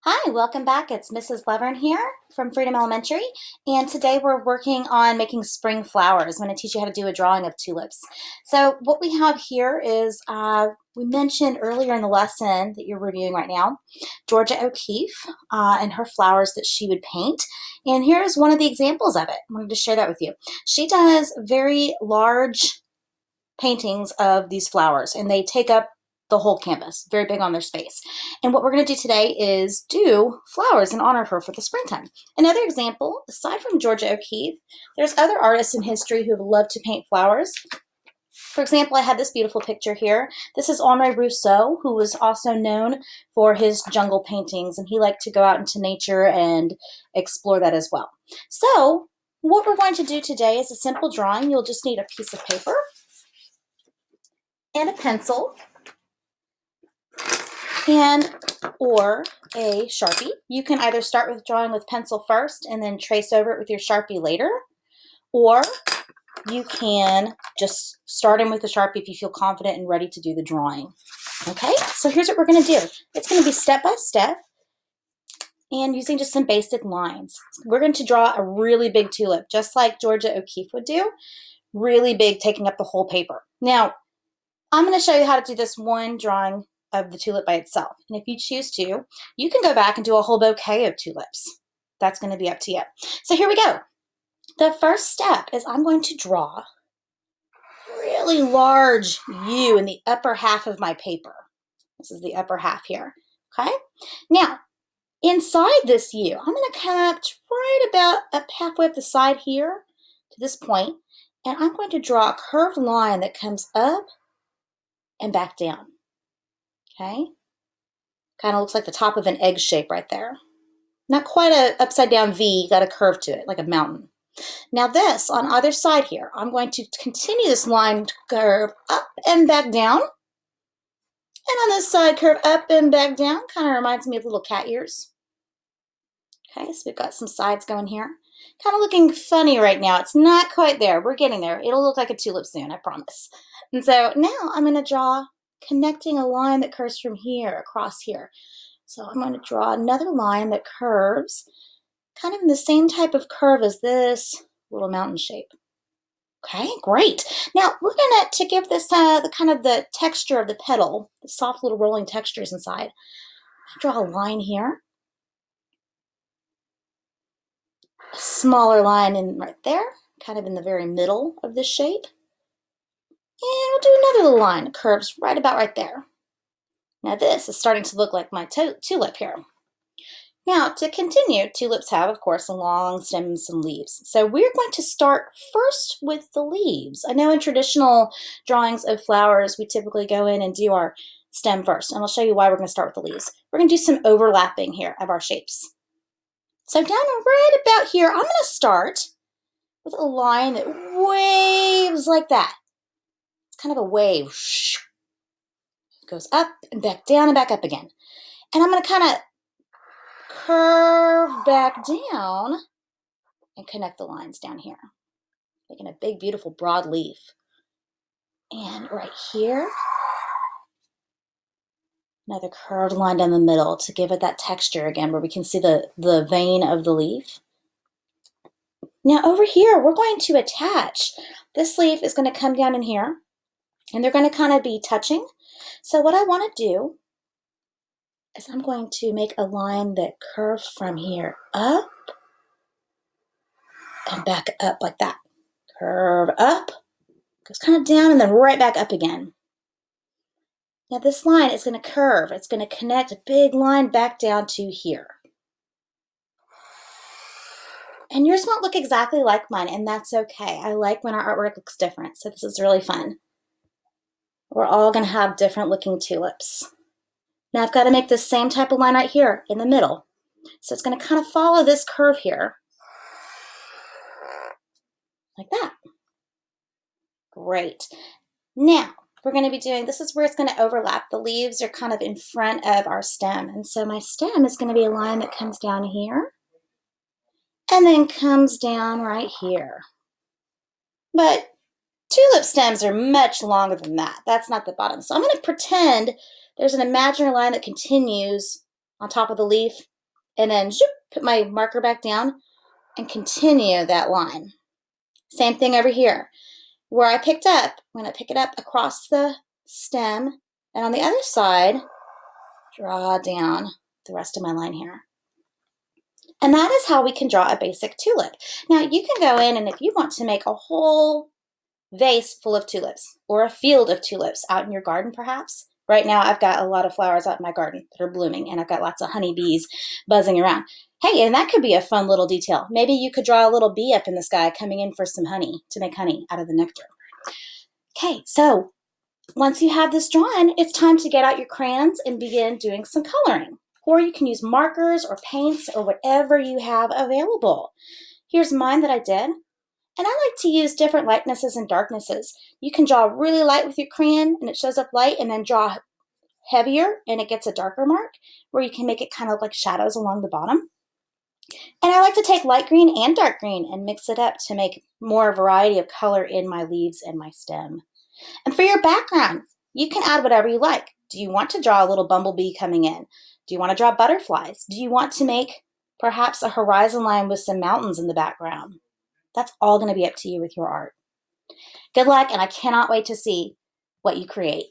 Hi, welcome back. It's Mrs. Levern here from Freedom Elementary, and today we're working on making spring flowers. I'm going to teach you how to do a drawing of tulips. So what we have here is, we mentioned earlier in the lesson that you're reviewing right now, Georgia O'Keeffe and her flowers that she would paint. And here's one of the examples of it. I wanted to share that with you. She does very large paintings of these flowers, and they take up the whole canvas, very big on their space. And what we're going to do today is do flowers in honor of her for the springtime. Another example, aside from Georgia O'Keeffe, there's other artists in history who have loved to paint flowers. For example, I have this beautiful picture here. This is Henri Rousseau, who was also known for his jungle paintings, and he liked to go out into nature and explore that as well. So what we're going to do today is a simple drawing. You'll just need a piece of paper and a pencil and or a Sharpie. You can either start with drawing with pencil first and then trace over it with your Sharpie later, or you can just start in with the Sharpie if you feel confident and ready to do the drawing. Okay, so here's what we're going to do. It's going to be step by step and using just some basic lines. We're going to draw a really big tulip, just like Georgia O'Keeffe would do. Really big, taking up the whole paper. Now, I'm going to show you how to do this one drawing of the tulip by itself. And if you choose to, you can go back and do a whole bouquet of tulips. That's going to be up to you. So here we go. The first step is I'm going to draw a really large U in the upper half of my paper. This is the upper half here. Okay? Now, inside this U, I'm going to come up right about up halfway up the side here to this point, and I'm going to draw a curved line that comes up and back down. Okay, kind of looks like the top of an egg shape right there. Not quite a upside down V, got a curve to it, like a mountain. Now this, on either side here, I'm going to continue this line to curve up and back down. And on this side, curve up and back down. Kind of reminds me of little cat ears. Okay, so we've got some sides going here. Kind of looking funny right now. It's not quite there. We're getting there. It'll look like a tulip soon, I promise. And so now I'm going to draw connecting a line that curves from here across here. So I'm going to draw another line that curves kind of in the same type of curve as this little mountain shape. Okay, great. Now we're going to give this the kind of the texture of the petal, the soft little rolling textures inside. Draw a line here. A smaller line in right there, kind of in the very middle of this shape. And we'll do another little line. It curves right about right there. Now this is starting to look like my tulip here. Now to continue, tulips have, of course, a long stem and some leaves. So we're going to start first with the leaves. I know in traditional drawings of flowers, we typically go in and do our stem first. And I'll show you why we're going to start with the leaves. We're going to do some overlapping here of our shapes. So down right about here, I'm going to start with a line that waves like that. It's kind of a wave. It goes up and back down and back up again. And I'm going to kind of curve back down and connect the lines down here, making a big, beautiful, broad leaf. And right here, another curved line down the middle to give it that texture again where we can see the vein of the leaf. Now over here, we're going to attach. This leaf is going to come down in here, and they're going to kind of be touching. So what I want to do is I'm going to make a line that curves from here up and back up like that. Curve up, goes kind of down, and then right back up again. Now this line is going to curve. It's going to connect a big line back down to here. And yours won't look exactly like mine, and that's okay. I like when our artwork looks different, so this is really fun. We're all going to have different looking tulips. Now I've got to make the same type of line right here in the middle. So it's going to kind of follow this curve here. Like that. Great. Now we're going to be doing, this is where it's going to overlap. The leaves are kind of in front of our stem. And so my stem is going to be a line that comes down here and then comes down right here. But tulip stems are much longer than that. That's not the bottom. So I'm going to pretend there's an imaginary line that continues on top of the leaf and then zoop, put my marker back down and continue that line. Same thing over here. Where I picked up, I'm going to pick it up across the stem, and on the other side, draw down the rest of my line here. And that is how we can draw a basic tulip. Now you can go in, and if you want to make a whole vase full of tulips or a field of tulips out in your garden perhaps. Right now I've got a lot of flowers out in my garden that are blooming, and I've got lots of honeybees buzzing around. Hey, and that could be a fun little detail. Maybe you could draw a little bee up in the sky coming in for some honey to make honey out of the nectar. Okay, so once you have this drawn, it's time to get out your crayons and begin doing some coloring. Or you can use markers or paints or whatever you have available. Here's mine that I did. And I like to use different lightnesses and darknesses. You can draw really light with your crayon and it shows up light, and then draw heavier and it gets a darker mark, where you can make it kind of like shadows along the bottom. And I like to take light green and dark green and mix it up to make more variety of color in my leaves and my stem. And for your background, you can add whatever you like. Do you want to draw a little bumblebee coming in? Do you want to draw butterflies? Do you want to make perhaps a horizon line with some mountains in the background? That's all going to be up to you with your art. Good luck, and I cannot wait to see what you create.